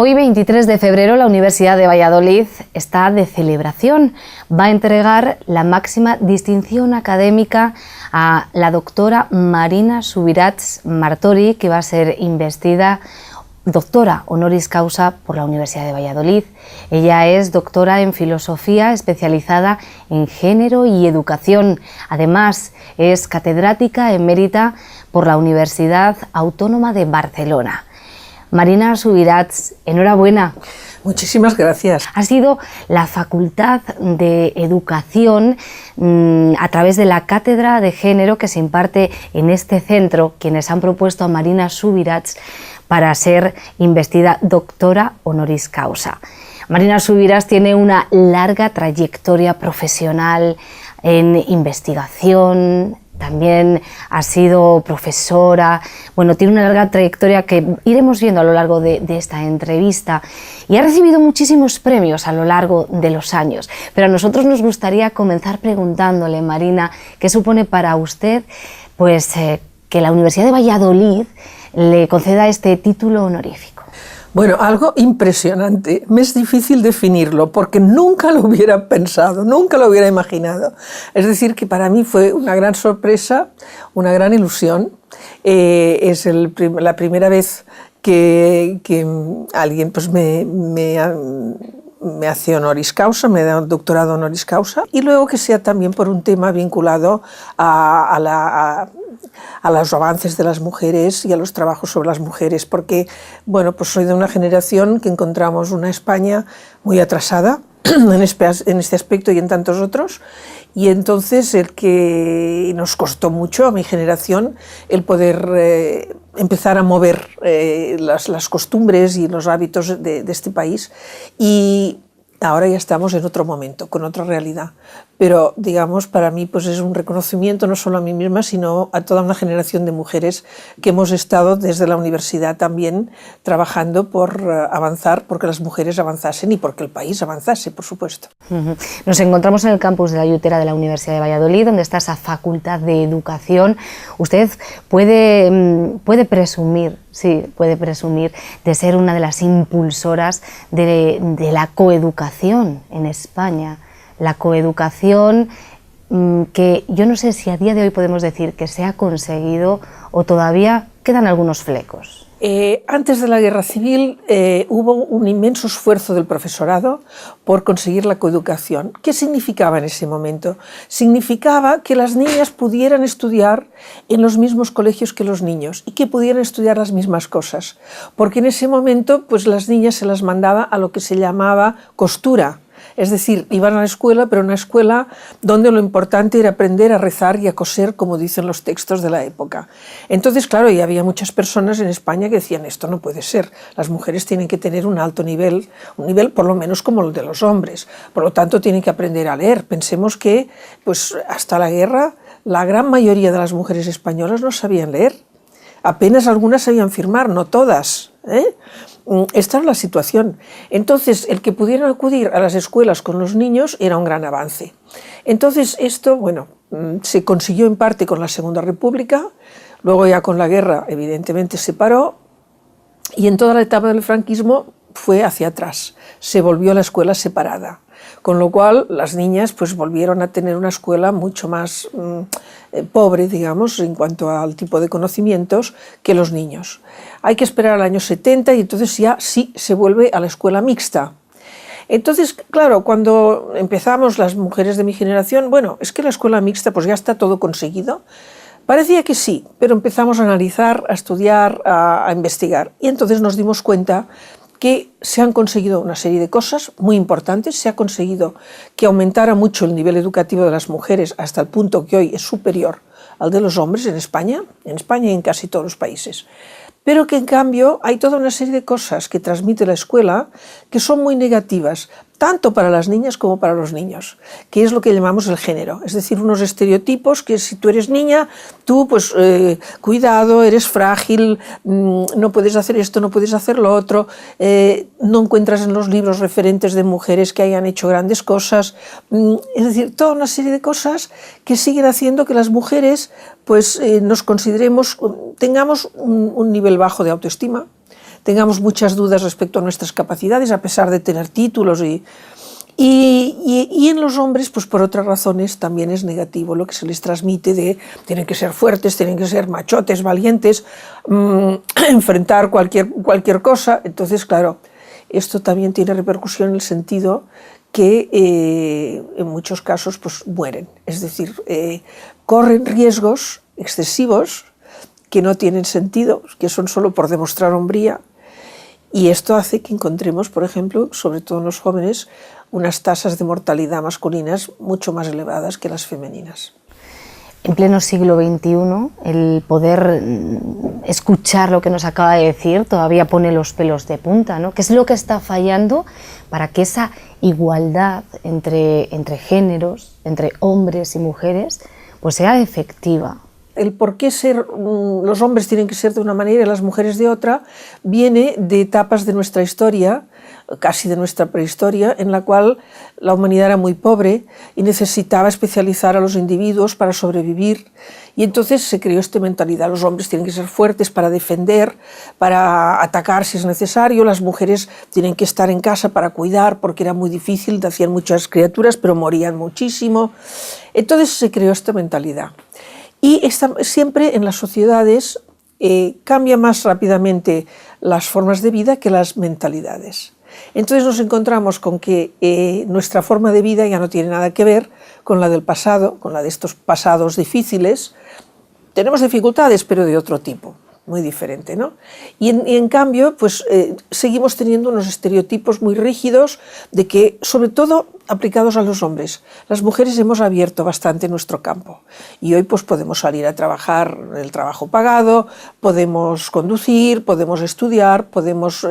Hoy, 23 de febrero, la Universidad de Valladolid está de celebración. Va a entregar la máxima distinción académica a la doctora Marina Subirats Martori, que va a ser investida doctora honoris causa por la Universidad de Valladolid. Ella es doctora en filosofía especializada en género y educación. Además, es catedrática emérita por la Universidad Autónoma de Barcelona. Marina Subirats, enhorabuena. Muchísimas gracias. Ha sido la Facultad de Educación, a través de la Cátedra de Género que se imparte en este centro, quienes han propuesto a Marina Subirats para ser investida doctora honoris causa. Marina Subirats tiene una larga trayectoria profesional en investigación. También ha sido profesora, bueno, tiene una larga trayectoria que iremos viendo a lo largo de esta entrevista, y ha recibido muchísimos premios a lo largo de los años. Pero a nosotros nos gustaría comenzar preguntándole, Marina, ¿qué supone para usted pues, que la Universidad de Valladolid le conceda este título honorífico? Bueno, algo impresionante. Me es difícil definirlo porque nunca lo hubiera pensado, nunca lo hubiera imaginado. Es decir, que para mí fue una gran sorpresa, una gran ilusión. Es la primera vez que alguien pues, me hace honoris causa, me da un doctorado honoris causa, y luego que sea también por un tema vinculado a los avances de las mujeres y a los trabajos sobre las mujeres, porque bueno, pues soy de una generación que encontramos una España muy atrasada en este aspecto y en tantos otros, y entonces el que nos costó mucho a mi generación el poder empezar a mover las costumbres y los hábitos de este país, y ahora ya estamos en otro momento, con otra realidad. Pero, digamos, para mí pues es un reconocimiento no solo a mí misma, sino a toda una generación de mujeres que hemos estado desde la universidad también trabajando por avanzar, porque las mujeres avanzasen y porque el país avanzase, por supuesto. Nos encontramos en el campus de la Yutera de la Universidad de Valladolid, donde está esa Facultad de Educación. Usted puede presumir, sí, puede presumir de ser una de las impulsoras de la coeducación en España. La coeducación que yo no sé si a día de hoy podemos decir que se ha conseguido o todavía quedan algunos flecos. Antes de la Guerra Civil hubo un inmenso esfuerzo del profesorado por conseguir la coeducación. ¿Qué significaba en ese momento? Significaba que las niñas pudieran estudiar en los mismos colegios que los niños y que pudieran estudiar las mismas cosas, porque en ese momento pues, las niñas se las mandaba a lo que se llamaba costura. Es decir, iban a la escuela, pero una escuela donde lo importante era aprender a rezar y a coser, como dicen los textos de la época. Entonces, claro, ya había muchas personas en España que decían, esto no puede ser, las mujeres tienen que tener un alto nivel, un nivel por lo menos como el de los hombres, por lo tanto tienen que aprender a leer. Pensemos que pues, hasta la guerra la gran mayoría de las mujeres españolas no sabían leer, apenas algunas sabían firmar, no todas, Esta es la situación. Entonces, el que pudieran acudir a las escuelas con los niños era un gran avance. Entonces, esto, bueno, se consiguió en parte con la Segunda República, luego ya con la guerra, evidentemente, se paró, y en toda la etapa del franquismo fue hacia atrás, se volvió a la escuela separada. Con lo cual, las niñas pues, volvieron a tener una escuela mucho más pobre, digamos, en cuanto al tipo de conocimientos que los niños. Hay que esperar al año 70 y entonces ya sí se vuelve a la escuela mixta. Entonces, claro, cuando empezamos las mujeres de mi generación, bueno, es que la escuela mixta pues ya está todo conseguido. Parecía que sí, pero empezamos a analizar, a estudiar, a investigar, y entonces nos dimos cuenta que se han conseguido una serie de cosas muy importantes. Se ha conseguido que aumentara mucho el nivel educativo de las mujeres hasta el punto que hoy es superior al de los hombres en España y en casi todos los países. Pero que en cambio hay toda una serie de cosas que transmite la escuela que son muy negativas, tanto para las niñas como para los niños, que es lo que llamamos el género, es decir, unos estereotipos que si tú eres niña, tú pues cuidado, eres frágil, no puedes hacer esto, no puedes hacer lo otro, no encuentras en los libros referentes de mujeres que hayan hecho grandes cosas, es decir, toda una serie de cosas que siguen haciendo que las mujeres pues nos consideremos, tengamos un nivel bajo de autoestima, tengamos muchas dudas respecto a nuestras capacidades, a pesar de tener títulos y en los hombres, pues por otras razones también es negativo lo que se les transmite de tienen que ser fuertes, tienen que ser machotes, valientes, enfrentar cualquier cosa. Entonces, claro, esto también tiene repercusión en el sentido que en muchos casos pues mueren, es decir, corren riesgos excesivos que no tienen sentido, que son solo por demostrar hombría, y esto hace que encontremos, por ejemplo, sobre todo en los jóvenes, unas tasas de mortalidad masculinas mucho más elevadas que las femeninas. En pleno siglo XXI, el poder escuchar lo que nos acaba de decir todavía pone los pelos de punta, ¿no? ¿Qué es lo que está fallando para que esa igualdad entre géneros, entre hombres y mujeres, pues sea efectiva? El por qué los hombres tienen que ser de una manera y las mujeres de otra viene de etapas de nuestra historia, casi de nuestra prehistoria, en la cual la humanidad era muy pobre y necesitaba especializar a los individuos para sobrevivir, y entonces se creó esta mentalidad: los hombres tienen que ser fuertes para defender, para atacar si es necesario, las mujeres tienen que estar en casa para cuidar, porque era muy difícil, nacían muchas criaturas pero morían muchísimo. Entonces se creó esta mentalidad. Y siempre en las sociedades cambia más rápidamente las formas de vida que las mentalidades. Entonces nos encontramos con que nuestra forma de vida ya no tiene nada que ver con la del pasado, con la de estos pasados difíciles. Tenemos dificultades, pero de otro tipo, muy diferente, ¿no? Y en cambio, pues seguimos teniendo unos estereotipos muy rígidos de que, sobre todo aplicados a los hombres, las mujeres hemos abierto bastante nuestro campo y hoy pues podemos salir a trabajar en el trabajo pagado, podemos conducir, podemos estudiar, podemos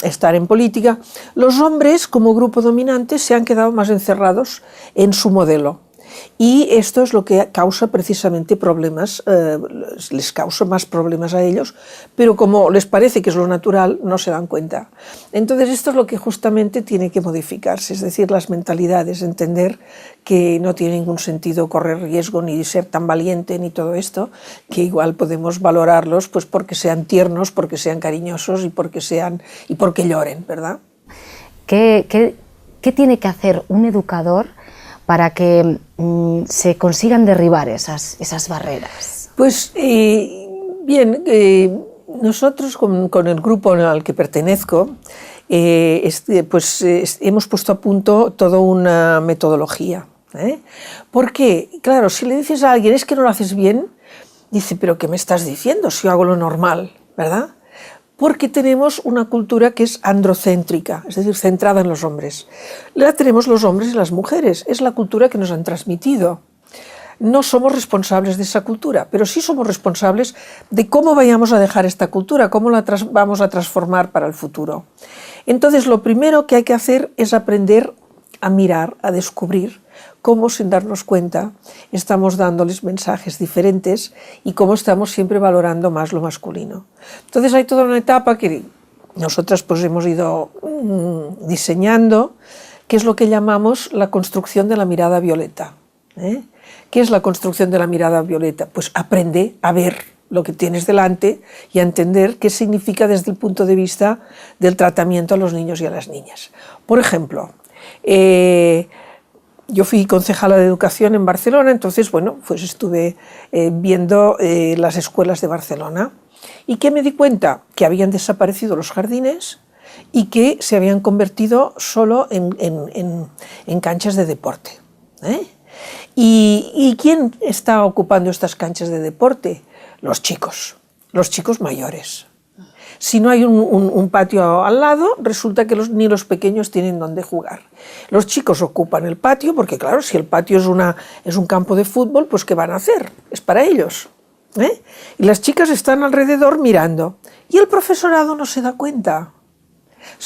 estar en política. Los hombres, como grupo dominante, se han quedado más encerrados en su modelo. Y esto es lo que causa precisamente problemas, les causa más problemas a ellos, pero como les parece que es lo natural, no se dan cuenta. Entonces esto es lo que justamente tiene que modificarse, es decir, las mentalidades, entender que no tiene ningún sentido correr riesgo ni ser tan valiente ni todo esto, que igual podemos valorarlos pues porque sean tiernos, porque sean cariñosos y porque lloren, ¿verdad? ¿Qué tiene que hacer un educador para que se consigan derribar esas barreras? Pues bien, nosotros con el grupo al que pertenezco hemos puesto a punto toda una metodología. Porque, claro, si le dices a alguien es que no lo haces bien, dice, pero ¿qué me estás diciendo si yo hago lo normal? ¿Verdad? Porque tenemos una cultura que es androcéntrica, es decir, centrada en los hombres. La tenemos los hombres y las mujeres, es la cultura que nos han transmitido. No somos responsables de esa cultura, pero sí somos responsables de cómo vayamos a dejar esta cultura, cómo la vamos a transformar para el futuro. Entonces, lo primero que hay que hacer es aprender a mirar, a descubrir cómo, sin darnos cuenta, estamos dándoles mensajes diferentes y cómo estamos siempre valorando más lo masculino. Entonces hay toda una etapa que nosotras pues hemos ido diseñando, que es lo que llamamos la construcción de la mirada violeta. ¿Qué es la construcción de la mirada violeta? Pues aprende a ver lo que tienes delante y a entender qué significa desde el punto de vista del tratamiento a los niños y a las niñas. Por ejemplo, yo fui concejala de educación en Barcelona, entonces, bueno, pues estuve viendo las escuelas de Barcelona. ¿Y qué me di cuenta? Que habían desaparecido los jardines y que se habían convertido solo en canchas de deporte. ¿Y quién está ocupando estas canchas de deporte? Los chicos mayores. Si no hay un patio al lado, resulta que ni los pequeños tienen dónde jugar. Los chicos ocupan el patio porque, claro, si el patio es un campo de fútbol, pues ¿qué van a hacer? Es para ellos. Y las chicas están alrededor mirando. Y el profesorado no se da cuenta.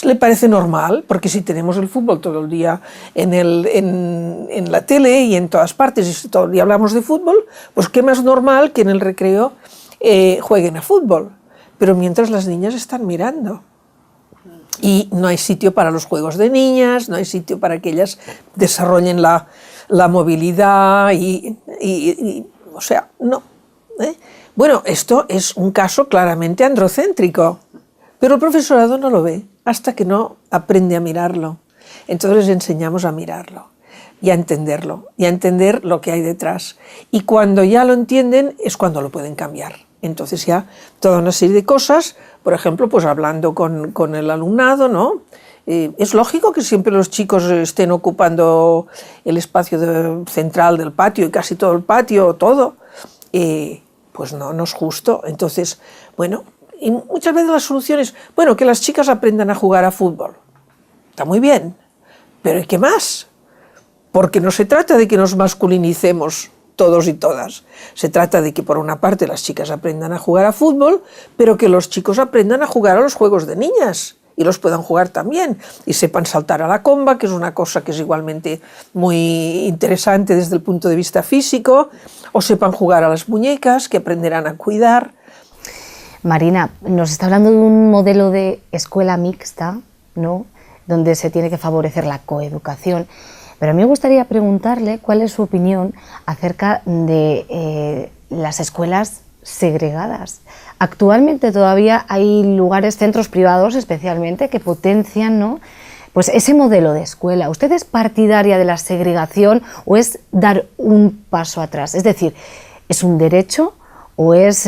Le parece normal, porque si tenemos el fútbol todo el día en la tele y en todas partes, y todo el día hablamos de fútbol, pues qué más normal que en el recreo jueguen a fútbol. Pero mientras las niñas están mirando. Y no hay sitio para los juegos de niñas, no hay sitio para que ellas desarrollen la movilidad o sea, no. Bueno, esto es un caso claramente androcéntrico, Pero el profesorado no lo ve hasta que no aprende a mirarlo. Entonces les enseñamos a mirarlo y a entenderlo, y a entender lo que hay detrás. Y cuando ya lo entienden es cuando lo pueden cambiar. Entonces ya toda una serie de cosas, por ejemplo, pues hablando con el alumnado, ¿no? Es lógico que siempre los chicos estén ocupando el espacio central del patio y casi todo el patio, todo. Pues no es justo. Entonces, bueno, y muchas veces la solución es, bueno, que las chicas aprendan a jugar a fútbol. Está muy bien, pero ¿y qué más? Porque no se trata de que nos masculinicemos todos y todas. Se trata de que por una parte las chicas aprendan a jugar a fútbol, pero que los chicos aprendan a jugar a los juegos de niñas y los puedan jugar también, y sepan saltar a la comba, que es una cosa que es igualmente muy interesante desde el punto de vista físico, o sepan jugar a las muñecas, que aprenderán a cuidar. Marina, nos está hablando de un modelo de escuela mixta, ¿no?, donde se tiene que favorecer la coeducación, pero a mí me gustaría preguntarle cuál es su opinión acerca de las escuelas segregadas. Actualmente todavía hay lugares, centros privados especialmente, que potencian, ¿no?, pues ese modelo de escuela. ¿Usted es partidaria de la segregación o es dar un paso atrás? Es decir, ¿es un derecho o es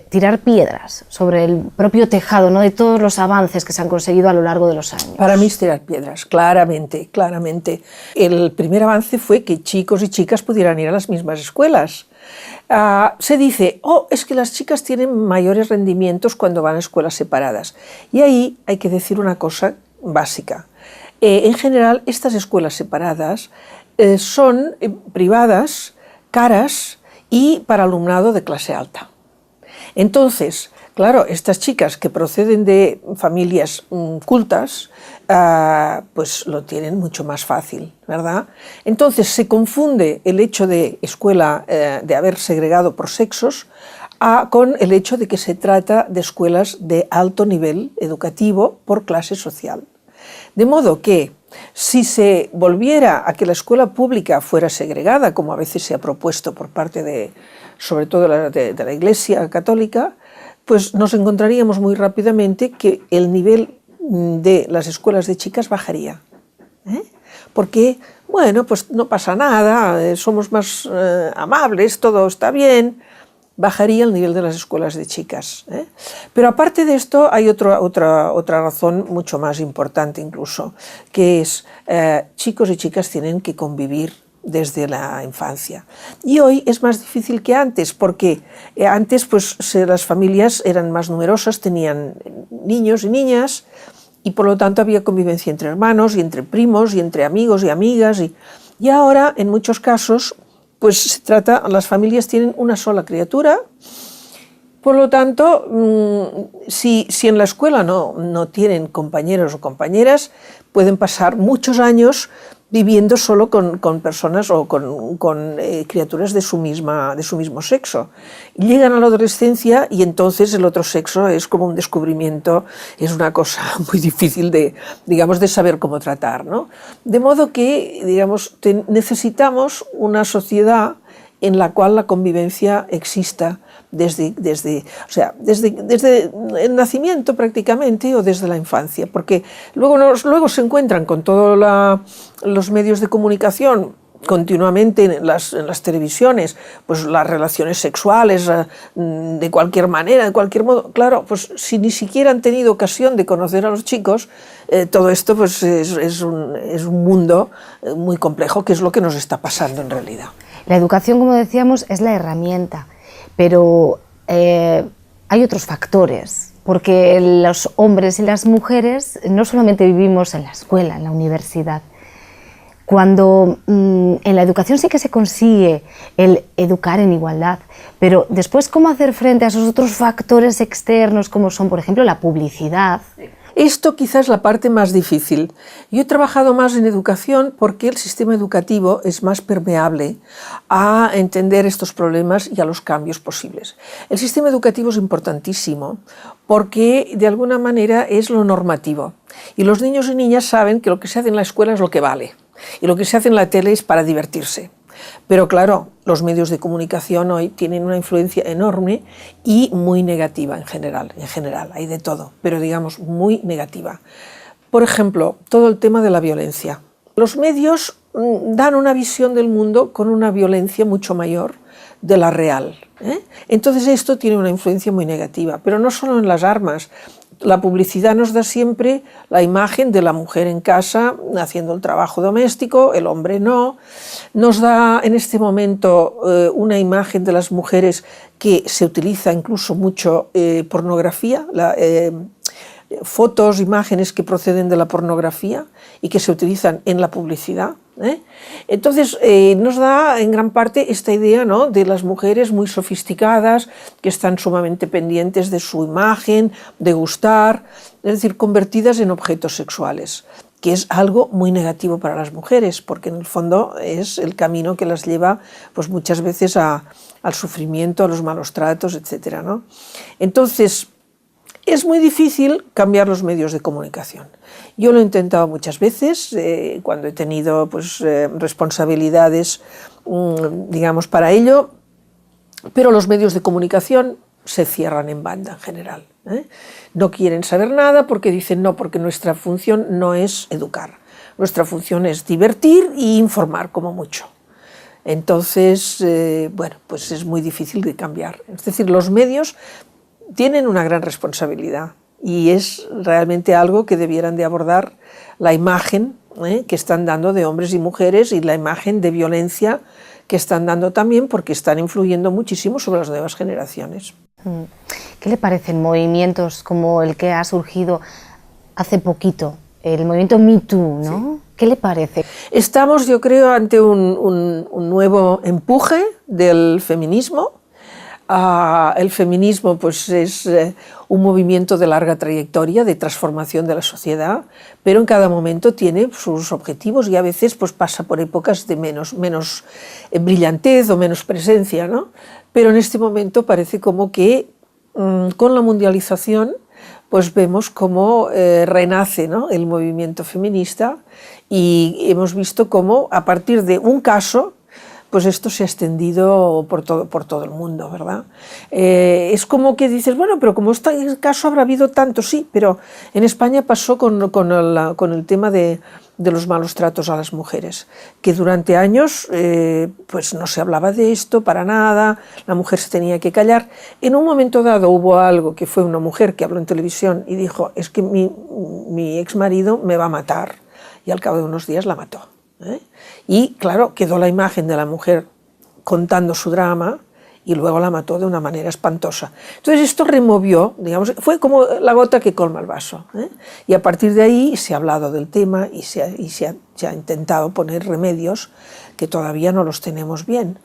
tirar piedras sobre el propio tejado, ¿no?, de todos los avances que se han conseguido a lo largo de los años? Para mí es tirar piedras, claramente, claramente. El primer avance fue que chicos y chicas pudieran ir a las mismas escuelas. Se dice, es que las chicas tienen mayores rendimientos cuando van a escuelas separadas. Y ahí hay que decir una cosa básica. En general, estas escuelas separadas son privadas, caras y para alumnado de clase alta. Entonces, claro, estas chicas que proceden de familias cultas, pues lo tienen mucho más fácil, ¿verdad? Entonces se confunde el hecho de escuela, de haber segregado por sexos, con el hecho de que se trata de escuelas de alto nivel educativo por clase social. De modo que si se volviera a que la escuela pública fuera segregada, como a veces se ha propuesto por parte de, sobre todo de la Iglesia católica, pues nos encontraríamos muy rápidamente que el nivel de las escuelas de chicas bajaría. Porque, bueno, pues no pasa nada, somos más amables, todo está bien, bajaría el nivel de las escuelas de chicas. Pero aparte de esto hay otra razón mucho más importante incluso, que es chicos y chicas tienen que convivir desde la infancia. Y hoy es más difícil que antes, porque antes pues, las familias eran más numerosas, tenían niños y niñas, y por lo tanto había convivencia entre hermanos y entre primos y entre amigos y amigas. Y ahora, en muchos casos, pues se trata, las familias tienen una sola criatura. Por lo tanto, si en la escuela no tienen compañeros o compañeras, pueden pasar muchos años viviendo solo con personas o con criaturas de su mismo sexo. Llegan a la adolescencia y entonces el otro sexo es como un descubrimiento, es una cosa muy difícil de saber cómo tratar, ¿no? De modo que, necesitamos una sociedad en la cual la convivencia exista desde el nacimiento prácticamente o desde la infancia, porque luego se encuentran con todos los medios de comunicación continuamente en las televisiones, pues las relaciones sexuales de cualquier manera, de cualquier modo. Claro, pues si ni siquiera han tenido ocasión de conocer a los chicos, todo esto pues es un mundo muy complejo, que es lo que nos está pasando en realidad. La educación, como decíamos, es la herramienta, pero hay otros factores, porque los hombres y las mujeres no solamente vivimos en la escuela, en la universidad. Cuando en la educación sí que se consigue el educar en igualdad, pero después, ¿cómo hacer frente a esos otros factores externos, como son, por ejemplo, la publicidad? Esto quizás es la parte más difícil. Yo he trabajado más en educación porque el sistema educativo es más permeable a entender estos problemas y a los cambios posibles. El sistema educativo es importantísimo porque de alguna manera es lo normativo. Y los niños y niñas saben que lo que se hace en la escuela es lo que vale. Y lo que se hace en la tele es para divertirse. Pero claro, los medios de comunicación hoy tienen una influencia enorme y muy negativa en general, hay de todo, pero digamos muy negativa. Por ejemplo, todo el tema de la violencia. Los medios dan una visión del mundo con una violencia mucho mayor de la real, ¿eh? Entonces esto tiene una influencia muy negativa, pero no solo en las armas. La publicidad nos da siempre la imagen de la mujer en casa haciendo el trabajo doméstico, el hombre no. Nos da en este momento una imagen de las mujeres que se utiliza incluso mucho pornografía, fotos, imágenes que proceden de la pornografía y que se utilizan en la publicidad, ¿eh? Entonces nos da en gran parte esta idea, ¿no?, de las mujeres muy sofisticadas que están sumamente pendientes de su imagen, de gustar, es decir, convertidas en objetos sexuales, que es algo muy negativo para las mujeres, porque en el fondo es el camino que las lleva pues muchas veces al sufrimiento, a los malos tratos, etc., ¿no? Entonces, es muy difícil cambiar los medios de comunicación. Yo lo he intentado muchas veces, cuando he tenido pues, responsabilidades, digamos, para ello, pero los medios de comunicación se cierran en banda en general, ¿eh? No quieren saber nada porque dicen no, porque nuestra función no es educar, nuestra función es divertir e informar como mucho. Entonces, bueno, pues es muy difícil de cambiar. Es decir, los medios tienen una gran responsabilidad y es realmente algo que debieran de abordar la imagen que están dando de hombres y mujeres y la imagen de violencia que están dando también, porque están influyendo muchísimo sobre las nuevas generaciones. ¿Qué le parecen movimientos como el que ha surgido hace poquito, el movimiento Me Too, ¿no? Sí. ¿Qué le parece? Estamos, yo creo, ante un nuevo empuje del feminismo. El feminismo pues, es un movimiento de larga trayectoria, de transformación de la sociedad, pero en cada momento tiene sus objetivos y a veces pues, pasa por épocas de menos brillantez o menos presencia, ¿no? Pero en este momento parece como que con la mundialización pues vemos cómo renace, ¿no?, el movimiento feminista, y hemos visto cómo a partir de un caso pues esto se ha extendido por todo el mundo, ¿verdad? Es como que dices, bueno, pero como este caso habrá habido tanto, sí, pero en España pasó con el tema de los malos tratos a las mujeres, que durante años pues no se hablaba de esto para nada, la mujer se tenía que callar. En un momento dado hubo algo que fue una mujer que habló en televisión y dijo, es que mi exmarido me va a matar, y al cabo de unos días la mató, ¿eh? Y claro, quedó la imagen de la mujer contando su drama y luego la mató de una manera espantosa. Entonces esto removió, digamos, fue como la gota que colma el vaso, ¿eh? Y a partir de ahí se ha hablado del tema y se ha intentado poner remedios que todavía no los tenemos bien.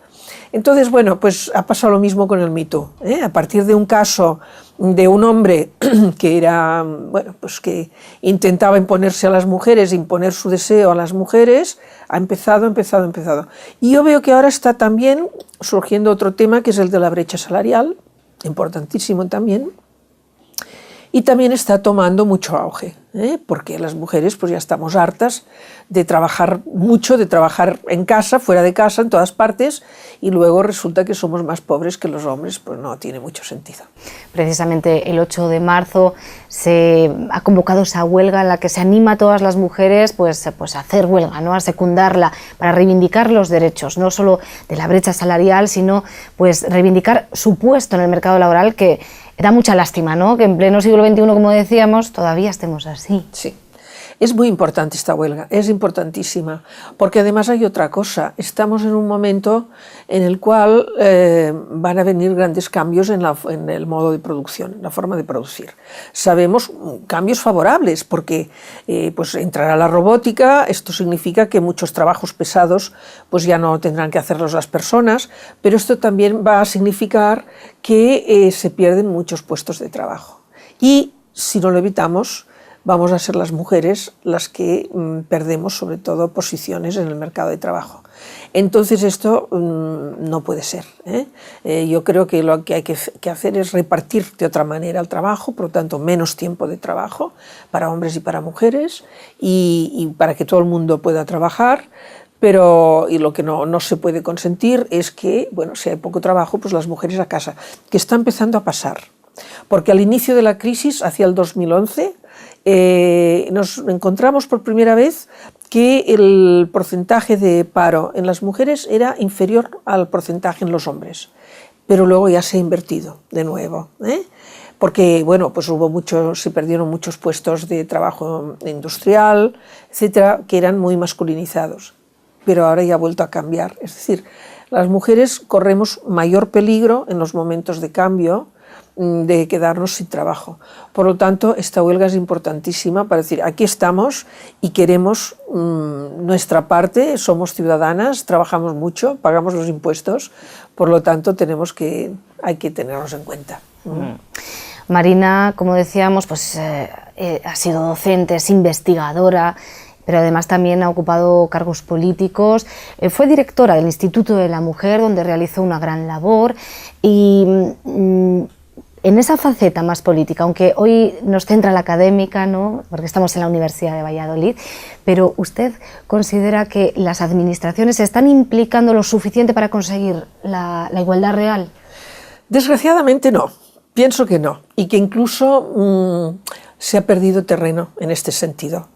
Entonces, bueno, pues ha pasado lo mismo con el Me Too, ¿eh? A partir de un caso de un hombre que era, bueno, pues que intentaba imponerse a las mujeres, imponer su deseo a las mujeres, ha empezado. Y yo veo que ahora está también surgiendo otro tema, que es el de la brecha salarial, importantísimo también, y también está tomando mucho auge, porque las mujeres pues ya estamos hartas de trabajar mucho, de trabajar en casa, fuera de casa, en todas partes, y luego resulta que somos más pobres que los hombres, pues no tiene mucho sentido. Precisamente el 8 de marzo se ha convocado esa huelga en la que se anima a todas las mujeres pues a hacer huelga, ¿no?, a secundarla, para reivindicar los derechos, no solo de la brecha salarial, sino pues reivindicar su puesto en el mercado laboral, que da mucha lástima, ¿no?, que en pleno siglo XXI, como decíamos, todavía estemos así. Sí. Es muy importante esta huelga, es importantísima, porque además hay otra cosa, estamos en un momento en el cual van a venir grandes cambios en el modo de producción, la forma de producir. Sabemos cambios favorables, porque pues entrará la robótica, esto significa que muchos trabajos pesados pues ya no tendrán que hacerlos las personas, pero esto también va a significar que se pierden muchos puestos de trabajo. Y si no lo evitamos, vamos a ser las mujeres las que perdemos sobre todo posiciones en el mercado de trabajo. Entonces esto no puede ser, ¿eh? Yo creo que lo que hay que hacer es repartir de otra manera el trabajo, por lo tanto menos tiempo de trabajo para hombres y para mujeres, y para que todo el mundo pueda trabajar, Pero y lo que no se puede consentir es que, bueno, si hay poco trabajo, pues las mujeres a casa, que está empezando a pasar. Porque al inicio de la crisis, hacia el 2011, nos encontramos por primera vez que el porcentaje de paro en las mujeres era inferior al porcentaje en los hombres. Pero luego ya se ha invertido de nuevo, porque bueno, pues se perdieron muchos puestos de trabajo industrial, etcétera, que eran muy masculinizados. Pero ahora ya ha vuelto a cambiar. Es decir, las mujeres corremos mayor peligro en los momentos de cambio de quedarnos sin trabajo. Por lo tanto, esta huelga es importantísima para decir, aquí estamos y queremos nuestra parte, somos ciudadanas, trabajamos mucho, pagamos los impuestos, por lo tanto hay que tenernos en cuenta. Marina, como decíamos, pues ha sido docente, es investigadora, pero además también ha ocupado cargos políticos. Fue directora del Instituto de la Mujer, donde realizó una gran labor, y en esa faceta más política, aunque hoy nos centra la académica, ¿no?, porque estamos en la Universidad de Valladolid, pero ¿usted considera que las administraciones se están implicando lo suficiente para conseguir la igualdad real? Desgraciadamente no, pienso que no, y que incluso se ha perdido terreno en este sentido.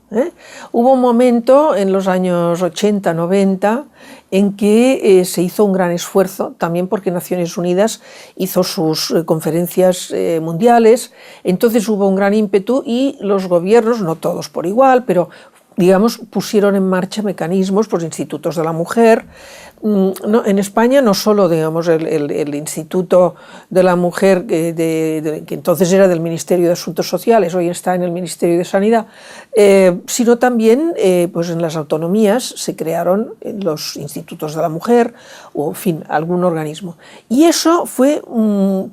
Hubo un momento en los años 80, 90 en que se hizo un gran esfuerzo, también porque Naciones Unidas hizo sus conferencias mundiales, entonces hubo un gran ímpetu y los gobiernos, no todos por igual, pero digamos, pusieron en marcha mecanismos, pues institutos de la mujer. En España no solo, digamos, el Instituto de la Mujer, que entonces era del Ministerio de Asuntos Sociales, hoy está en el Ministerio de Sanidad, sino también pues en las autonomías se crearon los institutos de la mujer, o en fin, algún organismo. Y eso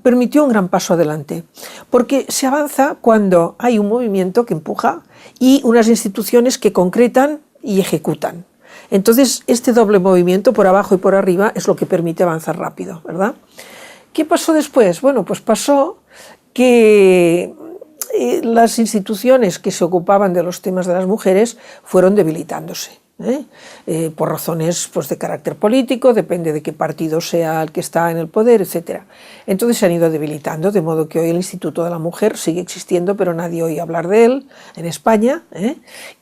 permitió un gran paso adelante, porque se avanza cuando hay un movimiento que empuja y unas instituciones que concretan y ejecutan. Entonces, este doble movimiento por abajo y por arriba es lo que permite avanzar rápido, ¿verdad? ¿Qué pasó después? Bueno, pues pasó que las instituciones que se ocupaban de los temas de las mujeres fueron debilitándose. Por razones pues, de carácter político, depende de qué partido sea el que está en el poder, etc. Entonces se han ido debilitando, de modo que hoy el Instituto de la Mujer sigue existiendo, pero nadie oye hablar de él en España,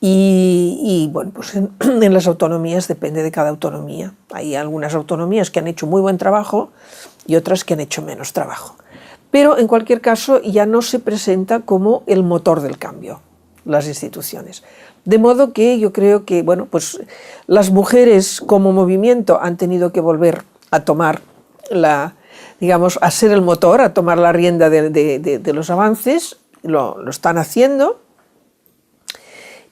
y bueno, pues en las autonomías depende de cada autonomía. Hay algunas autonomías que han hecho muy buen trabajo y otras que han hecho menos trabajo. Pero en cualquier caso ya no se presenta como el motor del cambio, las instituciones. De modo que yo creo que, bueno, pues las mujeres como movimiento han tenido que volver a tomar digamos, a ser el motor, a tomar la rienda de los avances, lo están haciendo,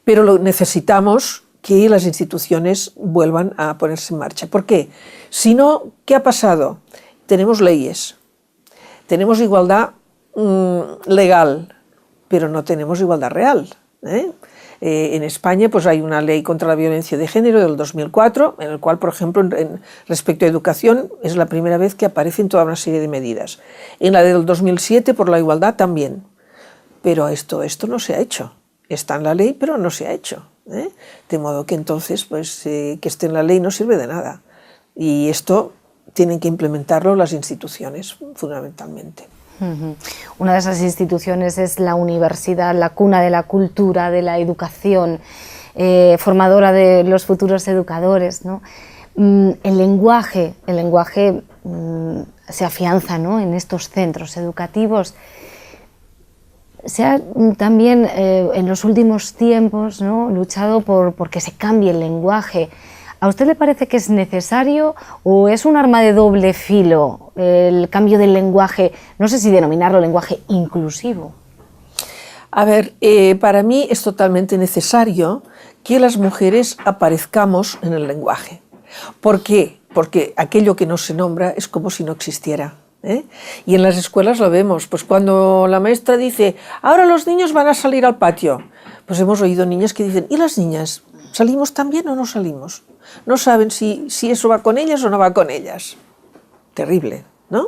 pero necesitamos que las instituciones vuelvan a ponerse en marcha. ¿Por qué? Si no, ¿qué ha pasado? Tenemos leyes, tenemos igualdad legal, pero no tenemos igualdad real. En España pues hay una ley contra la violencia de género del 2004, en el cual, por ejemplo, respecto a educación, es la primera vez que aparecen toda una serie de medidas. En la del 2007, por la igualdad, también. Pero esto no se ha hecho. Está en la ley, pero no se ha hecho. De modo que entonces, pues, que esté en la ley no sirve de nada. Y esto tienen que implementarlo las instituciones, fundamentalmente. Una de esas instituciones es la universidad, la cuna de la cultura, de la educación, formadora de los futuros educadores, ¿no? El lenguaje se afianza, ¿no?, en estos centros educativos. Se ha también en los últimos tiempos, ¿no?, luchado por que se cambie el lenguaje. ¿A usted le parece que es necesario o es un arma de doble filo el cambio del lenguaje? No sé si denominarlo lenguaje inclusivo. A ver, para mí es totalmente necesario que las mujeres aparezcamos en el lenguaje. ¿Por qué? Porque aquello que no se nombra es como si no existiera. Y en las escuelas lo vemos, pues cuando la maestra dice, ahora los niños van a salir al patio, pues hemos oído niñas que dicen, ¿y las niñas? ¿Salimos también o no salimos? No saben si eso va con ellas o no va con ellas. Terrible, ¿no?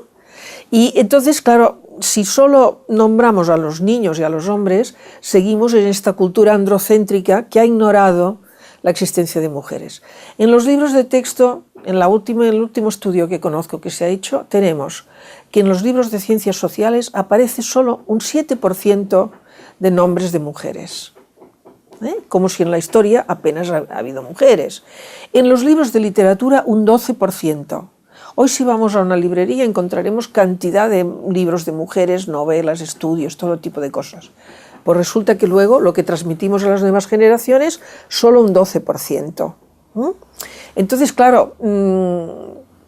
Y entonces, claro, si solo nombramos a los niños y a los hombres, seguimos en esta cultura androcéntrica que ha ignorado la existencia de mujeres. En los libros de texto, en el último estudio que conozco que se ha hecho, tenemos que en los libros de ciencias sociales aparece solo un 7% de nombres de mujeres. Como si en la historia apenas ha habido mujeres. En los libros de literatura un 12%. Hoy si vamos a una librería encontraremos cantidad de libros de mujeres, novelas, estudios, todo tipo de cosas. Pues resulta que luego lo que transmitimos a las nuevas generaciones, solo un 12%. Entonces, claro,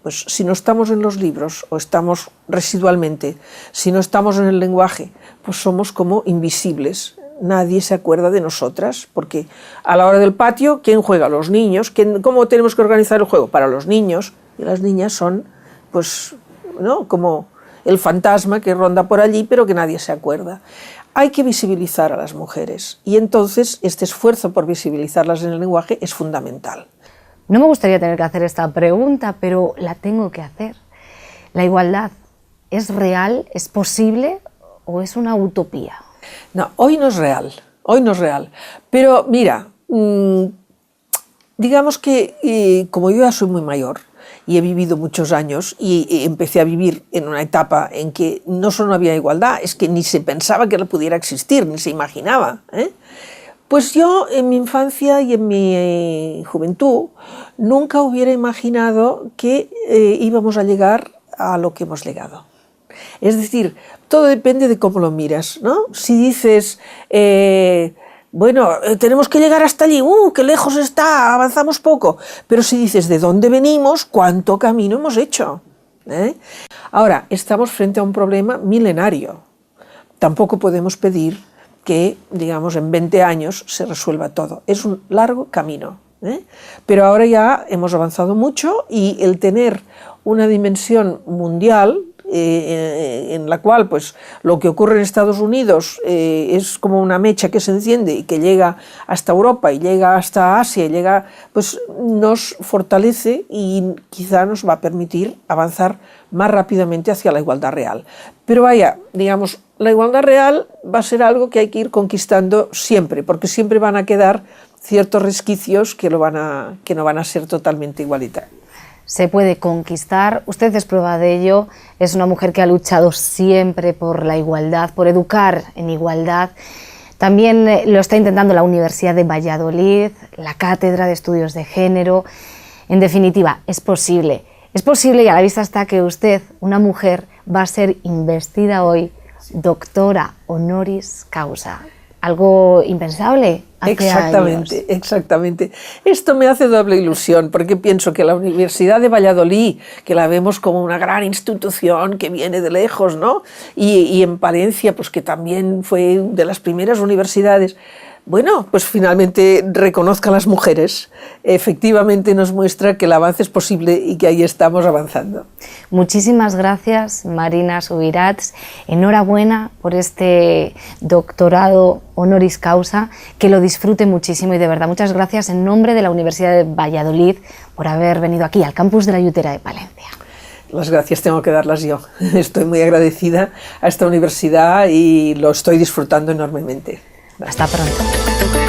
pues si no estamos en los libros, o estamos residualmente, si no estamos en el lenguaje, pues somos como invisibles. Nadie se acuerda de nosotras, porque a la hora del patio, ¿quién juega? Los niños. ¿Cómo tenemos que organizar el juego? Para los niños. Y las niñas son, pues, ¿no?, como el fantasma que ronda por allí, pero que nadie se acuerda. Hay que visibilizar a las mujeres, y entonces este esfuerzo por visibilizarlas en el lenguaje es fundamental. No me gustaría tener que hacer esta pregunta, pero la tengo que hacer. ¿La igualdad es real, es posible o es una utopía? No, hoy no es real, pero mira, digamos que como yo ya soy muy mayor y he vivido muchos años y empecé a vivir en una etapa en que no solo no había igualdad, es que ni se pensaba que la pudiera existir, ni se imaginaba, Pues yo en mi infancia y en mi juventud nunca hubiera imaginado que íbamos a llegar a lo que hemos llegado. Es decir, todo depende de cómo lo miras, ¿no? Si dices, bueno, tenemos que llegar hasta allí, qué lejos está, avanzamos poco. Pero si dices de dónde venimos, cuánto camino hemos hecho. Ahora, estamos frente a un problema milenario. Tampoco podemos pedir que, digamos, en 20 años se resuelva todo. Es un largo camino. Pero ahora ya hemos avanzado mucho y el tener una dimensión mundial, en la cual pues lo que ocurre en Estados Unidos es como una mecha que se enciende y que llega hasta Europa y llega hasta Asia y pues nos fortalece y quizá nos va a permitir avanzar más rápidamente hacia la igualdad real. Pero vaya, digamos, la igualdad real va a ser algo que hay que ir conquistando siempre, porque siempre van a quedar ciertos resquicios que no van a ser totalmente igualitarios. Se puede conquistar, usted es prueba de ello, es una mujer que ha luchado siempre por la igualdad, por educar en igualdad. También lo está intentando la Universidad de Valladolid, la Cátedra de Estudios de Género. En definitiva, es posible y a la vista está que usted, una mujer, va a ser investida hoy doctora honoris causa. Algo impensable hace años. Exactamente. Esto me hace doble ilusión, porque pienso que la Universidad de Valladolid, que la vemos como una gran institución que viene de lejos, ¿no? Y en Palencia, pues que también fue de las primeras universidades, bueno, pues finalmente reconozca a las mujeres, efectivamente nos muestra que el avance es posible y que ahí estamos avanzando. Muchísimas gracias, Marina Subirats. Enhorabuena por este doctorado honoris causa, que lo disfrute muchísimo y de verdad muchas gracias en nombre de la Universidad de Valladolid por haber venido aquí al campus de la Yutera de Palencia. Las gracias tengo que darlas yo. Estoy muy agradecida a esta universidad y lo estoy disfrutando enormemente. Hasta pronto.